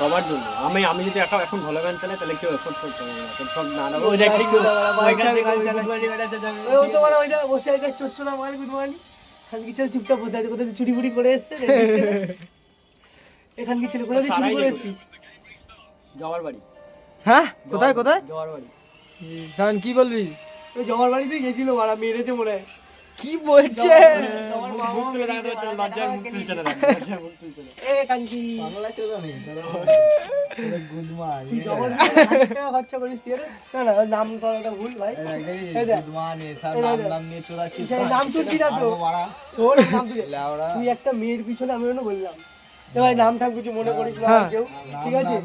সবার জন্য। আমি যদি এখন ভালো গান চালাই তাহলে কেউ এফোর্ড করতে হবে না, সব নানা বসে আছে চোচ্চোলা মাল গুড মর্নিং, খালি কিছু চুপচাপ বসে আছে, কোথায় চুরি বুড়ি করে এসছে এখান কি ছিল, কোথায় চুরি করে এসছিস? জওয়ার বাড়ি। হ্যাঁ কোথায় কোথায় জওয়ার বাড়ি। সায়ন কি বলবি? ওই জমার বাড়িতে গেছিল, মারা মেরেছে মনে হয়। কি বলছে? মুখ তুলে দেখাতে হচ্ছে, লজ্জার মুখ তুলছে না, লজ্জার মুখ তুলছে না। এ কাঞ্চি গুড মর্নিং তুই জমার বাড়িতে টাকা খরচা করিস কি রে? না না ওর নাম করাটা ভুল ভাই। এই দেখ, গুড মর্নিং স্যার, এই দেখ, নাম নিয়ে চোদাচ্ছিস। সেই নাম তুই কি না তো শোন, নাম তুই একটা মেয়ের পিছনে আমি ওটা বললাম এ ভাই নাম ঠাম কিছু মনে করিস না কেউ, ঠিক আছে?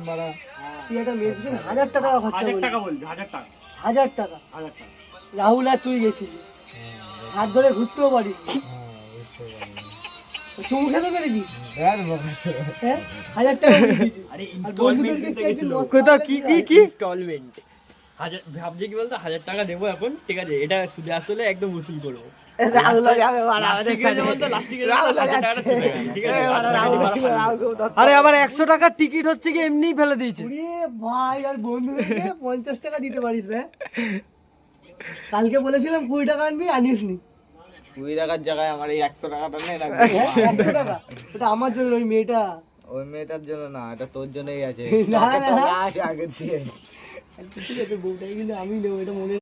তুই একটা মেয়ের পিছনে 1000 টাকা খরচা 1000 করলি, টাকা বলবি, 1000 টাকা, 1000 টাকা। 1000 টাকা। রাহুল আর তুই গেছিলি, হাত ধরে ঘুরতেও পারিস, চুমু খেতে পেরেছিস, হ্যাঁ 1000 টাকা দিয়েছিস। আরে আর ইনস্টলমেন্ট বন্ধুদেরকে কিনতে কে গেছিল। মদ কোথাও কি কি কি ইনস্টলমেন্ট ভাবছি কি বলতো, 1000 টাকা দেবো এখন, ঠিক আছে, এটা সুদে আসলে একদম উসুল করবো। রাহুল যাবে মারা, আরে আবার 100 টাকার টিকিট হচ্ছে কি এমনিই ফেলে দিয়েছে। ওরে ভাই, আর বন্ধুদেরকে 50 টাকা দিতে পারিস না? কালকে বলেছিলাম 20 টাকা আনবি, আনিসনি। 20 টাকার জায়গায় আমার এই 100 টাকাটা নেই, 100 টাকা ওটা আমার জন্য, ওই মেয়েটা। ওই মেয়েটার জন্য না, এটা তোর জন্যই আছে। না, না, না। আছে আগে দিয়ে। ঠিক আছে, বউটাই কিন্তু আমি নেবো, এটা মনে